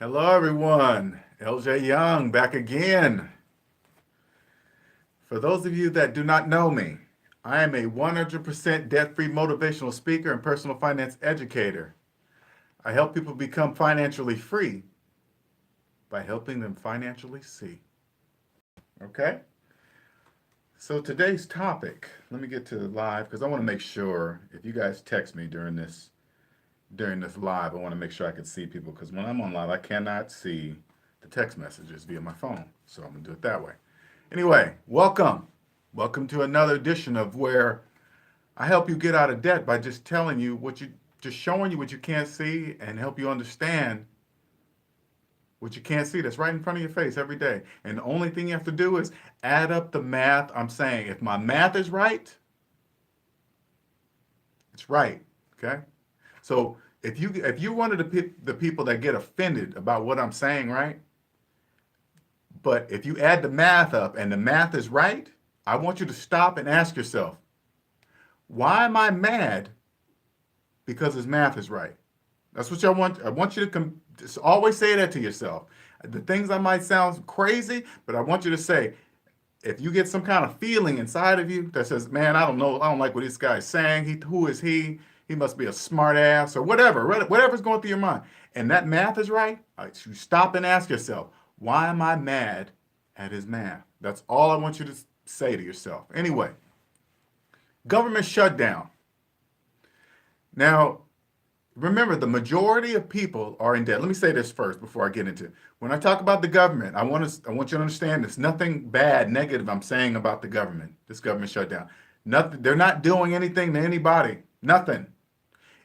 Hello, everyone. LJ Young back again. For those of you that do not know me, I am a 100% debt free motivational speaker and personal finance educator. I help people become financially free by helping them financially see. Okay? So today's topic, let me get to the live because I want to make sure if you guys text me during this live, I want to make sure I can see people because when I'm on live, I cannot see the text messages via my phone. So I'm going to do it that way. Anyway, welcome. Welcome to another edition of where I help you get out of debt by just telling you just showing you what you can't see and help you understand what you can't see that's right in front of your face every day. And the only thing you have to do is add up the math. I'm saying if my math is right, it's right. Okay? So if you one of the people that get offended about what I'm saying, right? But if you add the math up and the math is right, I want you to stop and ask yourself, why am I mad because his math is right? That's what I want. I want you to just always say that to yourself. The things that might sound crazy, but I want you to say, if you get some kind of feeling inside of you that says, man, I don't know, I don't like what this guy is saying. Who is he? He must be a smart ass or whatever's going through your mind. And that math is right. You stop and ask yourself, why am I mad at his math? That's all I want you to say to yourself. Anyway, government shutdown. Now, remember, the majority of people are in debt. Let me say this first before I get into it. When I talk about the government, I want you to understand there's nothing bad, negative I'm saying about the government, this government shutdown. Nothing, they're not doing anything to anybody. Nothing.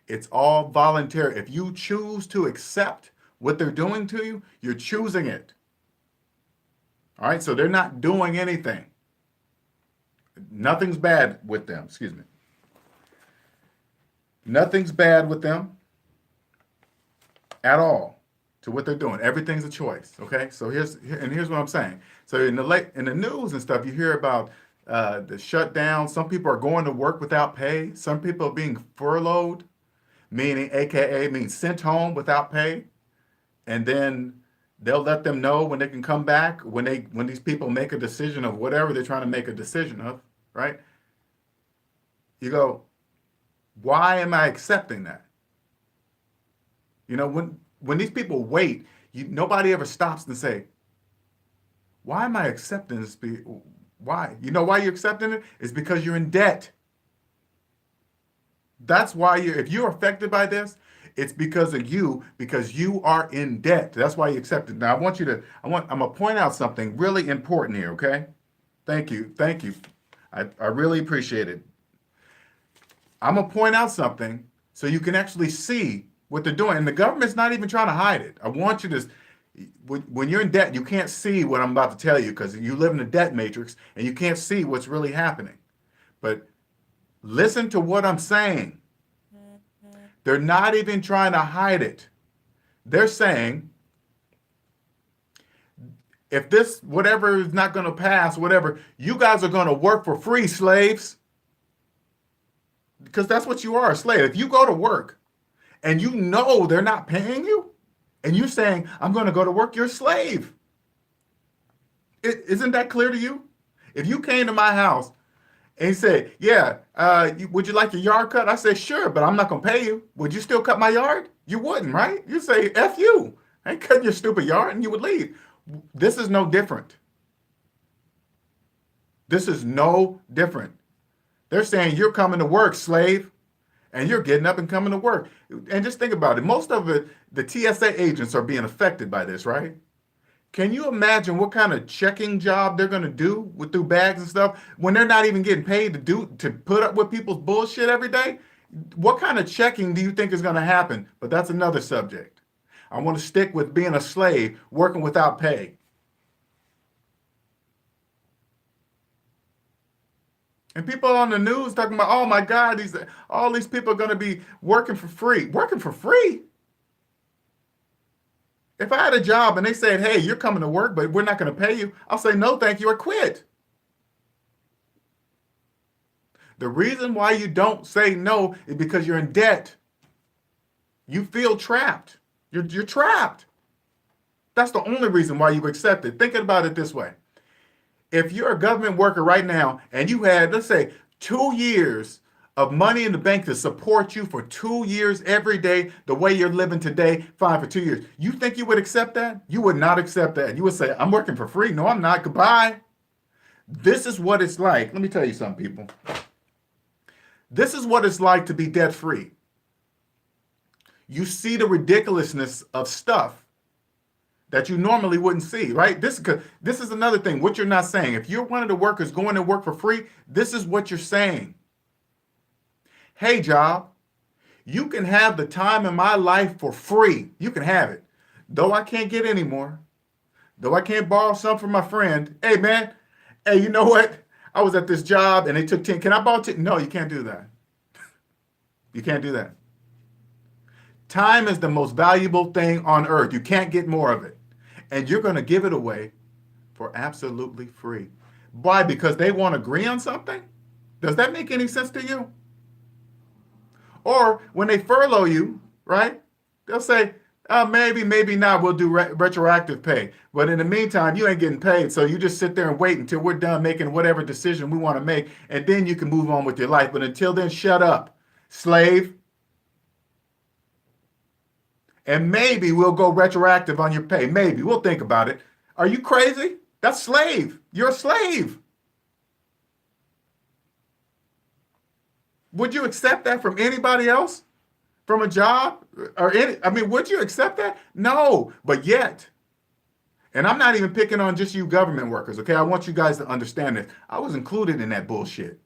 It's all voluntary. If you choose to accept what they're doing to you, you're choosing it. All right, so they're not doing anything. Nothing's bad with them. Excuse me. Nothing's bad with them at all to what they're doing. Everything's a choice. Okay, so here's what I'm saying. So in the news and stuff, you hear about the shutdown. Some people are going to work without pay. Some people are being furloughed, meaning AKA means sent home without pay, and then they'll let them know when they can come back when these people make a decision of whatever they're trying to make a decision of, right? You go, why am I accepting that? You know, when these people wait, nobody ever stops and say, why am I accepting this? Why? You know why you're accepting it? It's because you're in debt. That's why if you're affected by this, it's because of you, because you are in debt. That's why you accept it. Now I'm gonna point out something really important here, okay? Thank you. Thank you. I really appreciate it. I'm gonna point out something so you can actually see what they're doing. And the government's not even trying to hide it. I want you to, when you're in debt, you can't see what I'm about to tell you because you live in a debt matrix and you can't see what's really happening. But listen to what I'm saying. They're not even trying to hide it. They're saying, if this, whatever is not going to pass, whatever, you guys are going to work for free, slaves. Because that's what you are, a slave. If you go to work and you know they're not paying you, and you're saying, I'm going to go to work, you're a slave. Isn't that clear to you? If you came to my house and he said, yeah, would you like your yard cut? I said, sure, but I'm not going to pay you. Would you still cut my yard? You wouldn't, right? You'd say, F you. I ain't cutting your stupid yard, and you would leave. This is no different. This is no different. They're saying you're coming to work, slave, and you're getting up and coming to work. And just think about it. Most of it, the TSA agents are being affected by this, right? Can you imagine what kind of checking job they're going to do through bags and stuff when they're not even getting paid to put up with people's bullshit every day? What kind of checking do you think is going to happen? But that's another subject. I want to stick with being a slave, working without pay. And people on the news talking about, oh my God, all these people are going to be working for free. Working for free? If I had a job and they said, hey, you're coming to work, but we're not going to pay you, I'll say, no, thank you, or quit. The reason why you don't say no is because you're in debt. You feel trapped. You're trapped. That's the only reason why you accept it. Think about it this way. If you're a government worker right now and you had, let's say, 2 years of money in the bank to support you for 2 years every day, the way you're living today, fine for 2 years, you think you would accept that? You would not accept that. You would say, I'm working for free. No, I'm not. Goodbye. This is what it's like. Let me tell you something, people. This is what it's like to be debt free. You see the ridiculousness of stuff that you normally wouldn't see, right? This is another thing, what you're not saying. If you're one of the workers going to work for free, this is what you're saying. Hey, job, you can have the time in my life for free. You can have it. Though I can't get any more, though I can't borrow some from my friend. Hey, man, hey, you know what? I was at this job and they took 10. Can I borrow 10? No, you can't do that. You can't do that. Time is the most valuable thing on earth. You can't get more of it. And you're going to give it away for absolutely free. Why? Because they want to agree on something? Does that make any sense to you? Or when they furlough you, right? They'll say, maybe not, we'll do retroactive pay. But in the meantime, you ain't getting paid. So you just sit there and wait until we're done making whatever decision we want to make. And then you can move on with your life. But until then, shut up, slave. And maybe we'll go retroactive on your pay. Maybe. We'll think about it. Are you crazy? That's slave. You're a slave. Would you accept that from anybody else? From a job? Would you accept that? No, but yet. And I'm not even picking on just you government workers, okay? I want you guys to understand this. I was included in that bullshit.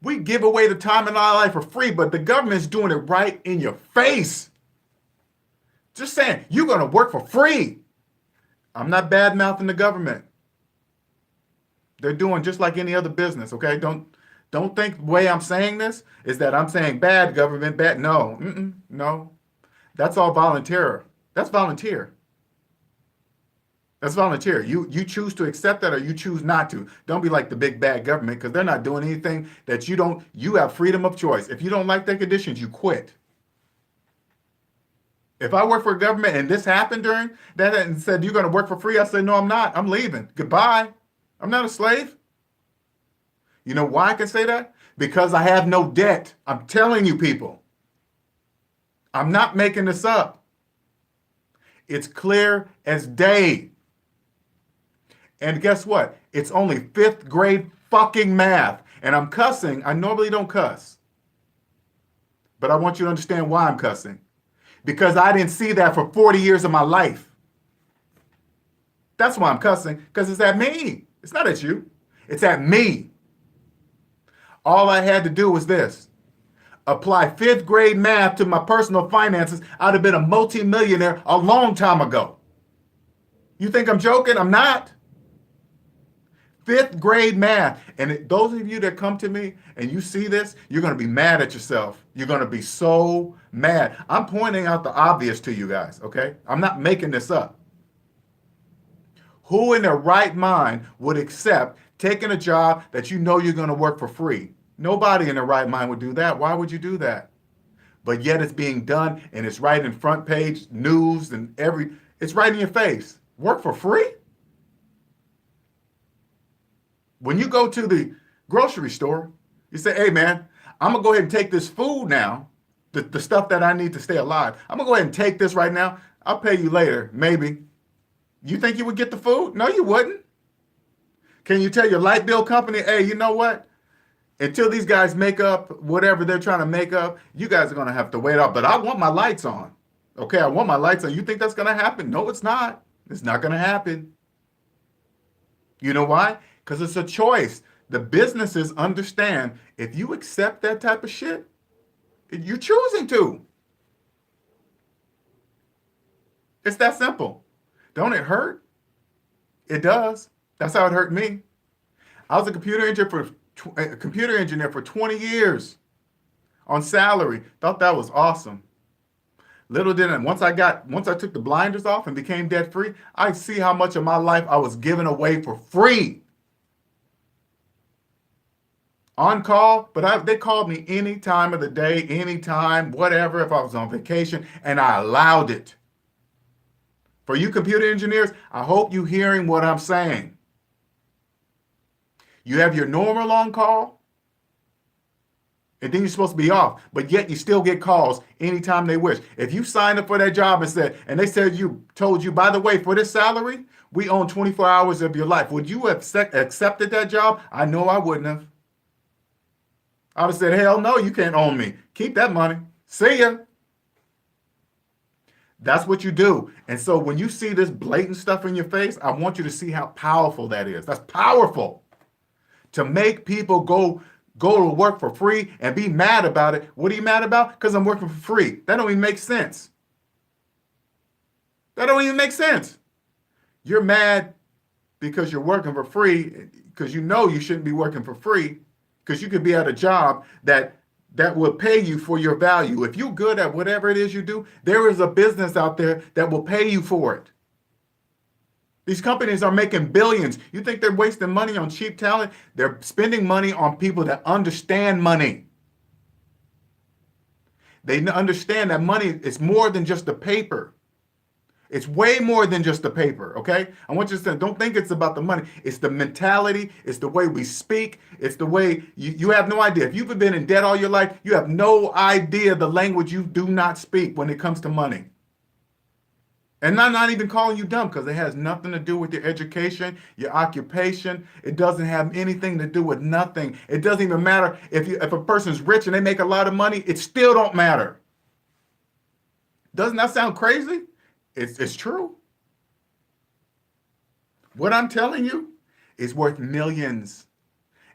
We give away the time in our life for free, but the government's doing it right in your face. Just saying, you're going to work for free. I'm not bad-mouthing the government. They're doing just like any other business, okay? Don't think the way I'm saying this is that I'm saying bad government, bad. No, no. That's all volunteer. That's volunteer. That's volunteer. You choose to accept that or you choose not to. Don't be like the big bad government because they're not doing anything that you don't. You have freedom of choice. If you don't like their conditions, you quit. If I work for a government and this happened during that and said you're going to work for free, I say, no, I'm not. I'm leaving. Goodbye. I'm not a slave. You know why I can say that? Because I have no debt. I'm telling you people. I'm not making this up. It's clear as day. And guess what? It's only 5th grade fucking math. And I'm cussing. I normally don't cuss. But I want you to understand why I'm cussing. Because I didn't see that for 40 years of my life. That's why I'm cussing. Because it's at me. It's not at you. It's at me. All I had to do was this. Apply 5th grade math to my personal finances. I'd have been a multimillionaire a long time ago. You think I'm joking? I'm not. 5th grade math. And those of you that come to me and you see this, you're going to be mad at yourself. You're going to be so mad. I'm pointing out the obvious to you guys, okay? I'm not making this up. Who in their right mind would accept taking a job that you know you're going to work for free? Nobody in their right mind would do that. Why would you do that? But yet it's being done and it's right in front page news and it's right in your face. Work for free? When you go to the grocery store, you say, hey man, I'm going to go ahead and take this food now, the stuff that I need to stay alive. I'm going to go ahead and take this right now. I'll pay you later, maybe. You think you would get the food? No, you wouldn't. Can you tell your light bill company, hey, you know what? Until these guys make up whatever they're trying to make up, you guys are going to have to wait up. But I want my lights on. Okay, I want my lights on. You think that's going to happen? No, it's not. It's not going to happen. You know why? Because it's a choice. The businesses understand if you accept that type of shit, you're choosing to. It's that simple. Don't it hurt? It does. That's how it hurt me. I was a computer engineer for 20 years on salary. Thought that was awesome. Little did I, once I took the blinders off and became debt free, I see how much of my life I was giving away for free. on call, but they called me any time of the day, anytime, whatever, if I was on vacation, and I allowed it. For you computer engineers, I hope you're hearing what I'm saying. You have your normal on call, and then you're supposed to be off, but yet you still get calls anytime they wish. If you signed up for that job and they told you, by the way, for this salary, we own 24 hours of your life, would you have accepted that job? I know I wouldn't have. I would have said, hell no, you can't own me. Keep that money. See ya. That's what you do. And so when you see this blatant stuff in your face, I want you to see how powerful that is. That's powerful. To make people go to work for free and be mad about it. What are you mad about? Because I'm working for free. That don't even make sense. That don't even make sense. You're mad because you're working for free, because you know you shouldn't be working for free, because you could be at a job that will pay you for your value. If you're good at whatever it is you do, there is a business out there that will pay you for it. These companies are making billions. You think they're wasting money on cheap talent? They're spending money on people that understand money. They understand that money is more than just the paper. It's way more than just the paper, okay? I want you to say, don't think it's about the money. It's the mentality. It's the way we speak. It's the way you have no idea. If you've been in debt all your life, you have no idea the language you do not speak when it comes to money. And I'm not even calling you dumb, because it has nothing to do with your education, your occupation. It doesn't have anything to do with nothing. It doesn't even matter if a person's rich and they make a lot of money, it still don't matter. Doesn't that sound crazy? It's true. What I'm telling you is worth millions.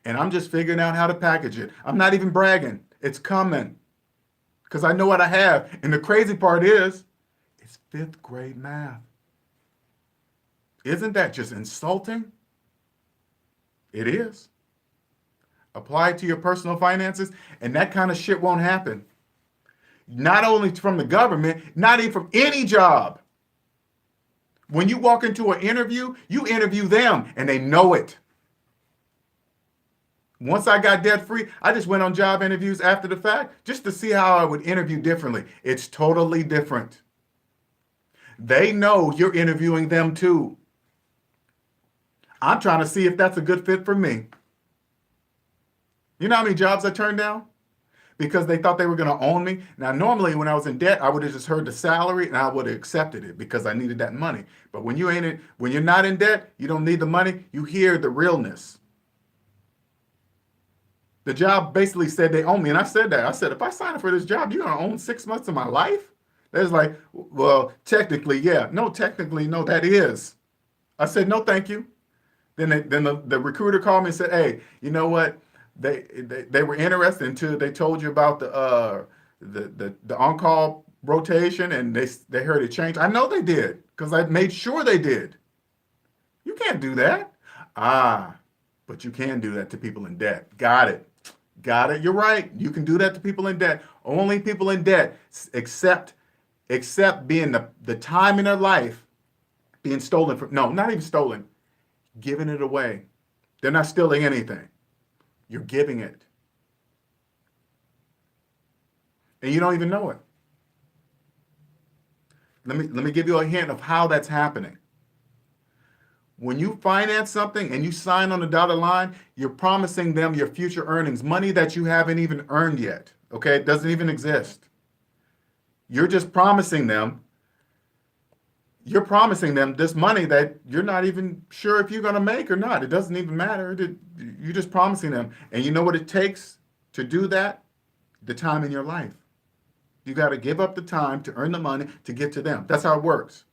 And I'm just figuring out how to package it. I'm not even bragging. It's coming. Because I know what I have. And the crazy part is, it's 5th grade math. Isn't that just insulting? It is. Apply it to your personal finances, and that kind of shit won't happen. Not only from the government, not even from any job. When you walk into an interview, you interview them, and they know it. Once I got debt free, I just went on job interviews after the fact just to see how I would interview differently. It's totally different. They know you're interviewing them too. I'm trying to see if that's a good fit for me. You know how many jobs I turned down? Because they thought they were going to own me. Now, normally when I was in debt, I would have just heard the salary and I would have accepted it because I needed that money. But when you're not in debt, you don't need the money. You hear the realness. The job basically said they own me. And I said that. I said, if I sign up for this job, you're going to own 6 months of my life? They was like, well, technically, yeah. No, technically, no, that is. I said, no, thank you. Then the recruiter called me and said, hey, you know what? They were interested until they told you about the on-call rotation, and they heard it change. I know they did, because I made sure they did. You can't do that. But you can do that to people in debt. Got it. You're right. You can do that to people in debt. Only people in debt accept being the time in their life being stolen from. No, not even stolen. Giving it away. They're not stealing anything. You're giving it. And you don't even know it. Let me give you a hint of how that's happening. When you finance something and you sign on the dotted line, you're promising them your future earnings, money that you haven't even earned yet. Okay? It doesn't even exist. You're just promising them. You're promising them this money that you're not even sure if you're going to make or not. It doesn't even matter. You're just promising them. And you know what it takes to do that? The time in your life. You got to give up the time to earn the money to get to them. That's how it works.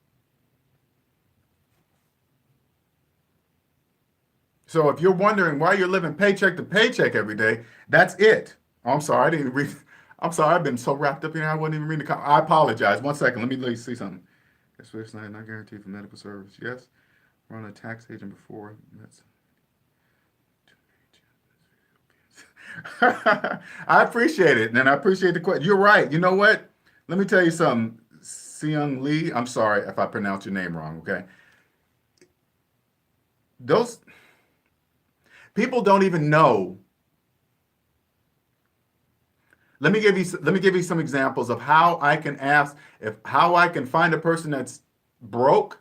So if you're wondering why you're living paycheck to paycheck every day, that's it. Oh, I'm sorry. I didn't read. I'm sorry. I've been so wrapped up in here. I wasn't even reading the comment. I apologize. 1 second. Let me see something. Especially not guaranteed for medical service. Yes. Run a tax agent before. I appreciate it. And I appreciate the question. You're right. You know what? Let me tell you something. Seung Lee. I'm sorry if I pronounce your name wrong. Okay. Those people don't even know Let me give you some examples of how I can how I can find a person that's broke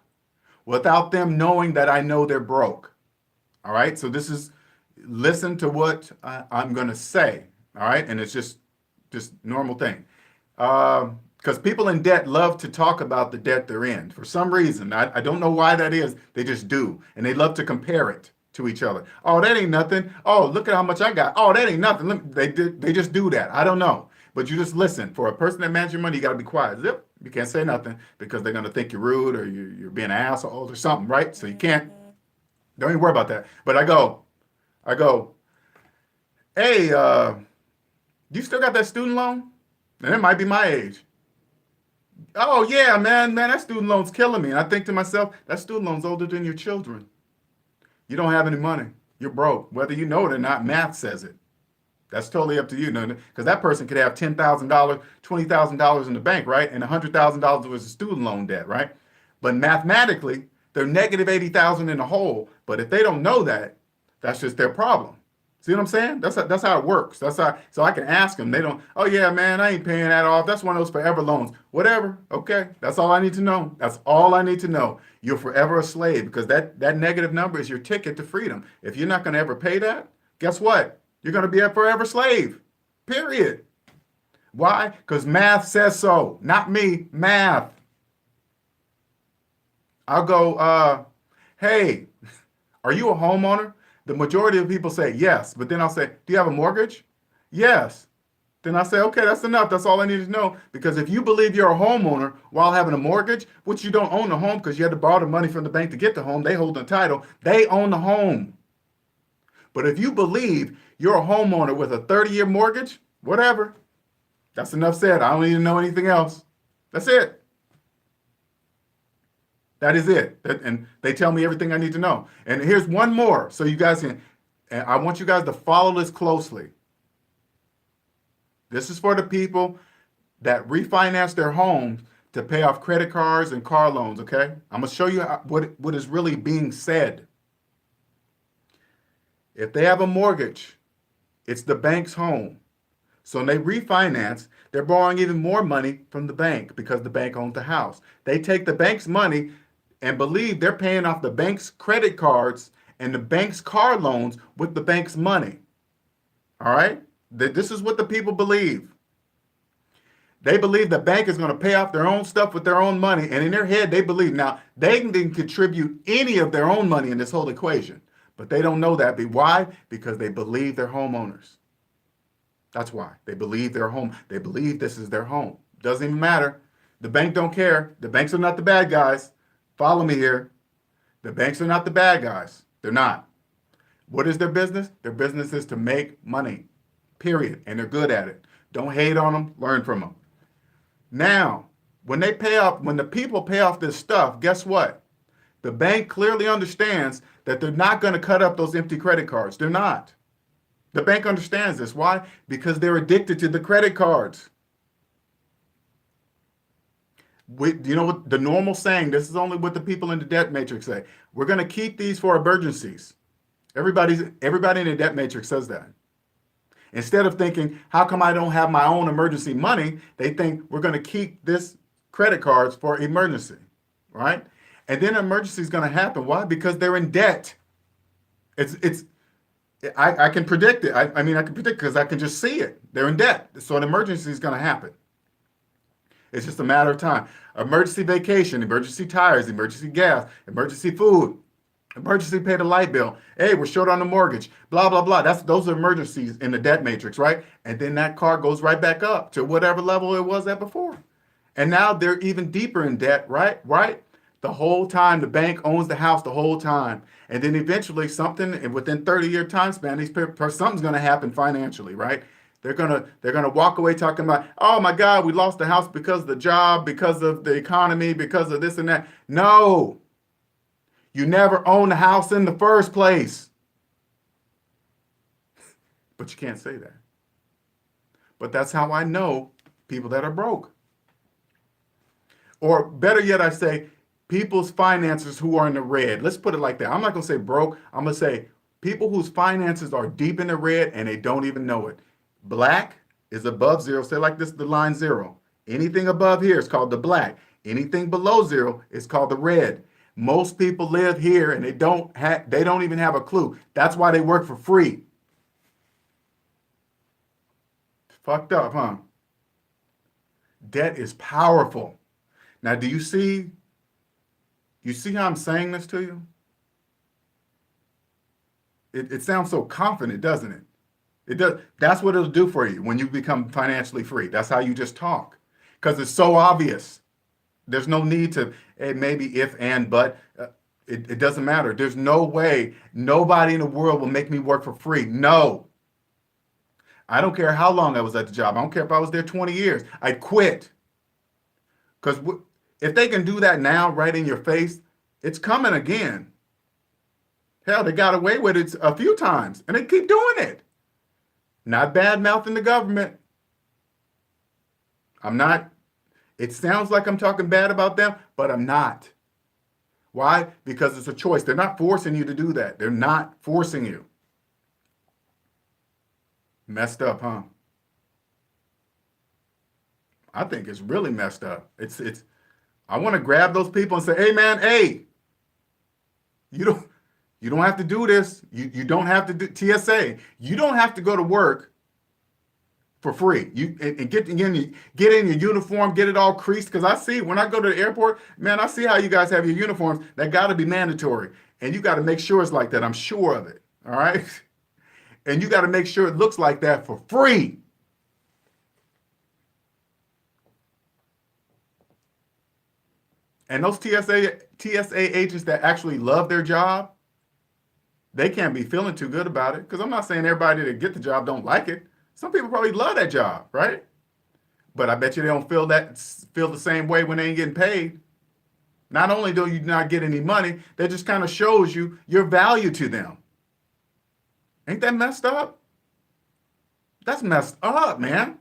without them knowing that I know they're broke. All right. So listen to what I'm going to say. All right. And it's just normal thing. Because people in debt love to talk about the debt they're in for some reason. I don't know why that is. They just do. And they love to compare it to each other. Oh, that ain't nothing. Oh, look at how much I got. Oh, that ain't nothing. They just do that. I don't know. But you just listen. For a person that manages your money, you got to be quiet. Zip. You can't say nothing because they're going to think you're rude or you're being an asshole or something, right? So you can't. Don't even worry about that. But I go, hey, you still got that student loan? And it might be my age. Oh yeah, man, that student loan's killing me. And I think to myself, that student loan's older than your children. You don't have any money. You're broke. Whether you know it or not, math says it. That's totally up to you, because that person could have $10,000, $20,000 in the bank, right? And $100,000 was a student loan debt, right? But mathematically, they're negative 80,000 in the hole. But if they don't know that, that's just their problem. See what I'm saying? That's how it works. So I can ask them. They don't, oh yeah, man, I ain't paying that off. That's one of those forever loans. Whatever. Okay. That's all I need to know. That's all I need to know. You're forever a slave because that negative number is your ticket to freedom. If you're not going to ever pay that, guess what? You're going to be a forever slave. Period. Why? Because math says so. Not me. Math. I'll go, hey, are you a homeowner? The majority of people say yes, but then I'll say, do you have a mortgage? Yes. Then I say, okay, that's enough. That's all I need to know. Because if you believe you're a homeowner while having a mortgage, which you don't own the home because you had to borrow the money from the bank to get the home, they hold the title, they own the home. But if you believe you're a homeowner with a 30-year mortgage, whatever, that's enough said. I don't need to know anything else. That's it. That is it. And they tell me everything I need to know. And here's one more. So you guys can, and I want you guys to follow this closely. This is for the people that refinance their homes to pay off credit cards and car loans, okay? I'm going to show you what is really being said. If they have a mortgage, it's the bank's home. So when they refinance, they're borrowing even more money from the bank because the bank owns the house. They take the bank's money and believe they're paying off the bank's credit cards and the bank's car loans with the bank's money. All right? This is what the people believe. They believe the bank is going to pay off their own stuff with their own money. And in their head, they believe now they didn't contribute any of their own money in this whole equation. But they don't know that. Why? Because they believe they're homeowners. That's why. They believe they're home. They believe this is their home. Doesn't even matter. The bank don't care. The banks are not the bad guys. Follow me here. The banks are not the bad guys. They're not. What is their business? Their business is to make money. Period. And they're good at it. Don't hate on them. Learn from them. Now, when the people pay off this stuff, guess what? The bank clearly understands that they're not going to cut up those empty credit cards. They're not. The bank understands this. Why? Because they're addicted to the credit cards. You know what the normal saying, this is only what the people in the debt matrix say. We're going to keep these for emergencies. Everybody in the debt matrix says that. Instead of thinking, how come I don't have my own emergency money? They think we're going to keep this credit cards for emergency, right? And then an emergency is going to happen. Why? Because they're in debt. I can predict it. I can predict because I can just see it. They're in debt. So an emergency is going to happen. It's just a matter of time. Emergency vacation, emergency tires, emergency gas, emergency food, emergency pay the light bill. Hey, we're short on the mortgage, blah, blah, blah. Those are emergencies in the debt matrix, right? And then that car goes right back up to whatever level it was at before. And now they're even deeper in debt, right? Right? The whole time, the bank owns the house the whole time. And then eventually something within 30-year time span, something's going to happen financially, right? They're gonna walk away talking about, oh my God, we lost the house because of the job, because of the economy, because of this and that. No, you never owned the house in the first place. But you can't say that. But that's how I know people that are broke. Or better yet, I say people's finances who are in the red. Let's put it like that. I'm not gonna say broke. I'm gonna say people whose finances are deep in the red and they don't even know it. Black is above zero, say like this, the line zero. Anything above here is called the black. Anything below zero is called the red. Most people live here and they don't even have a clue. That's why they work for free. Fucked up, huh? Debt is powerful. Now, do you see how I'm saying this to you? It sounds so confident, doesn't it? It does. That's what it'll do for you when you become financially free. That's how you just talk. Because it's so obvious. There's no need to maybe if and but. It doesn't matter. There's no way. Nobody in the world will make me work for free. No. I don't care how long I was at the job. I don't care if I was there 20 years. I'd quit. Because if they can do that now right in your face, it's coming again. Hell, they got away with it a few times, and they keep doing it. Not bad mouthing the government. I'm not. It sounds like I'm talking bad about them, but I'm not. Why? Because it's a choice. They're not forcing you to do that. They're not forcing you. Messed up, huh? I think it's really messed up. I want to grab those people and say, hey man, hey, you don't have to do this. You don't have to do TSA. You don't have to go to work for free. And get in your uniform, get it all creased. Because I see when I go to the airport, man, I see how you guys have your uniforms. That got to be mandatory. And you got to make sure it's like that. I'm sure of it. All right. And you got to make sure it looks like that for free. And those TSA agents that actually love their job, they can't be feeling too good about it. Because I'm not saying everybody that get the job don't like it. Some people probably love that job, right? But I bet you they don't feel the same way when they ain't getting paid. Not only do you not get any money, that just kind of shows you your value to them. Ain't that messed up? That's messed up, man.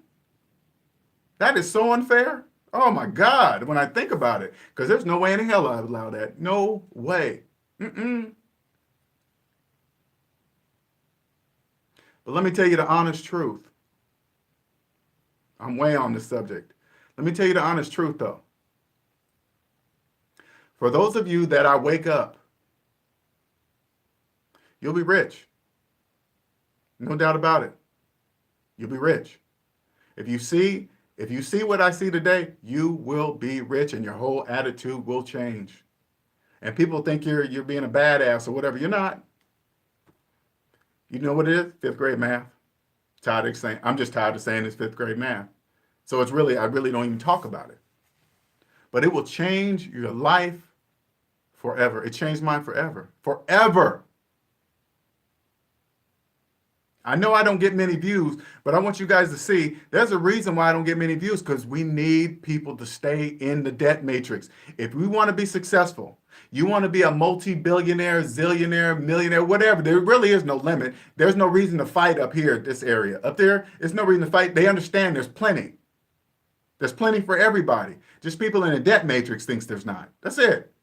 That is so unfair. Oh my God, when I think about it, because there's no way in hell I would allow that. No way. But let me tell you the honest truth. I'm way on this subject. Let me tell you the honest truth, though. For those of you that I wake up, you'll be rich. No doubt about it. You'll be rich. If you see what I see today, you will be rich and your whole attitude will change. And people think you're being a badass or whatever. You're not. You know what it is? Fifth grade math. I'm just tired of saying it's fifth grade math. So I really don't even talk about it. But it will change your life forever. It changed mine forever. Forever. I know I don't get many views, but I want you guys to see there's a reason why I don't get many views, because we need people to stay in the debt matrix. If we want to be successful, you want to be a multi-billionaire, zillionaire, millionaire, whatever, there really is no limit. There's no reason to fight up here, this area. Up there, there's no reason to fight. They understand there's plenty. There's plenty for everybody. Just people in the debt matrix thinks there's not. That's it.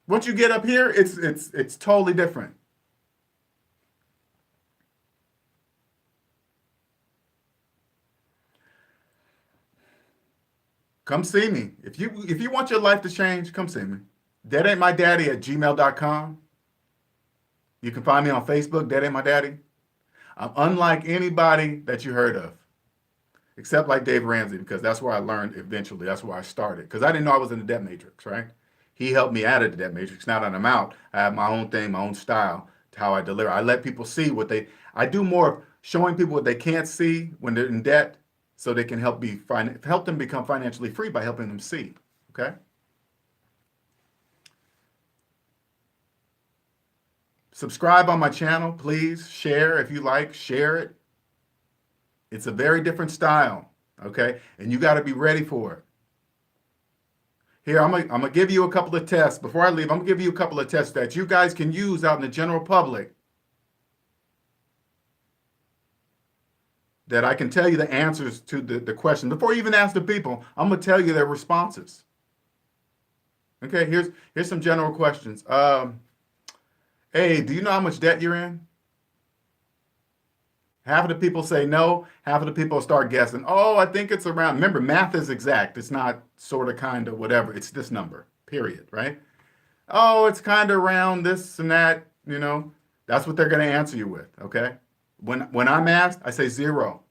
Once you get up here, it's totally different. Come see me. If you want your life to change, come see me. DebtAintMyDaddy@gmail.com. You can find me on Facebook, DebtAintMyDaddy. I'm unlike anybody that you heard of, except like Dave Ramsey, because that's where I learned eventually. That's where I started, because I didn't know I was in the debt matrix, right? He helped me out of the debt matrix. Now that I'm out, I have my own thing, my own style, to how I deliver. I let people see I do more of showing people what they can't see when they're in debt, so they can help them become financially free by helping them see, okay? Subscribe on my channel, please. Share if you like, share it. It's a very different style, okay? And you got to be ready for it. Here, I'm gonna give you a couple of tests. Before I leave, I'm gonna give you a couple of tests that you guys can use out in the general public, that I can tell you the answers to the question. Before you even ask the people, I'm going to tell you their responses. Okay, here's some general questions. Hey, do you know how much debt you're in? Half of the people say no, half of the people start guessing. Oh, I think it's around. Remember, math is exact. It's not sort of, kind of, whatever. It's this number, period, right? Oh, it's kind of around this and that, That's what they're going to answer you with, okay? When I'm asked, I say zero.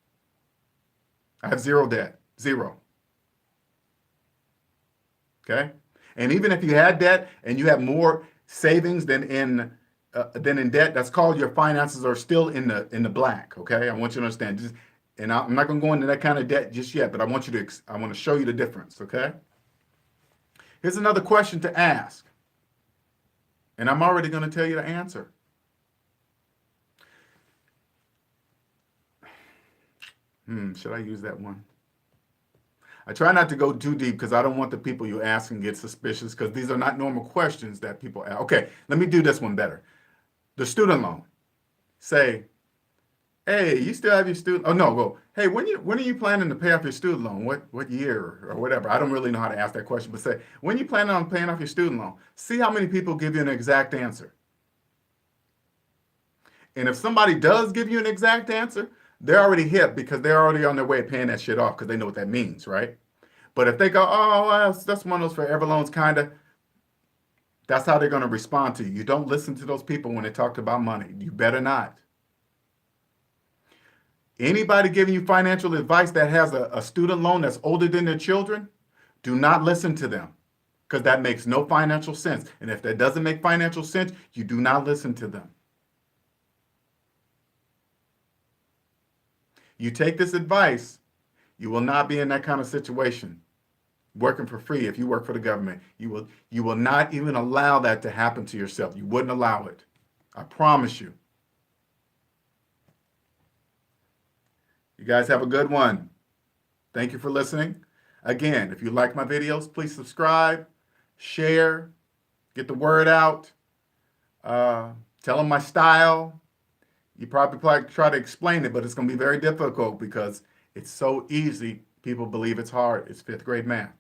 I have zero debt, zero, okay? And even if you had debt and you have more savings than in debt, that's called your finances are still in the black. Okay, I want you to understand. And I'm not going to go into that kind of debt just yet, but I want to show you the difference. Okay. Here's another question to ask, and I'm already going to tell you the answer. Should I use that one? I try not to go too deep because I don't want the people you ask and get suspicious because these are not normal questions that people ask. Okay, let me do this one better. The student loan. Say, hey, you still have your student? Oh no, go. Hey, when are you planning to pay off your student loan? What year or whatever? I don't really know how to ask that question, but say, when you planning on paying off your student loan? See how many people give you an exact answer. And if somebody does give you an exact answer, they're already hip because they're already on their way of paying that shit off because they know what that means, right? But if they go, oh, well, that's one of those forever loans, kind of, that's how they're going to respond to you. You don't listen to those people when they talk about money. You better not. Anybody giving you financial advice that has a student loan that's older than their children, do not listen to them because that makes no financial sense. And if that doesn't make financial sense, you do not listen to them. You take this advice, you will not be in that kind of situation. Working for free if you work for the government. You will not even allow that to happen to yourself. You wouldn't allow it. I promise you. You guys have a good one. Thank you for listening. Again, if you like my videos, please subscribe, share, get the word out, tell them my style. You probably try to explain it, but it's going to be very difficult because it's so easy. People believe it's hard. It's fifth grade math.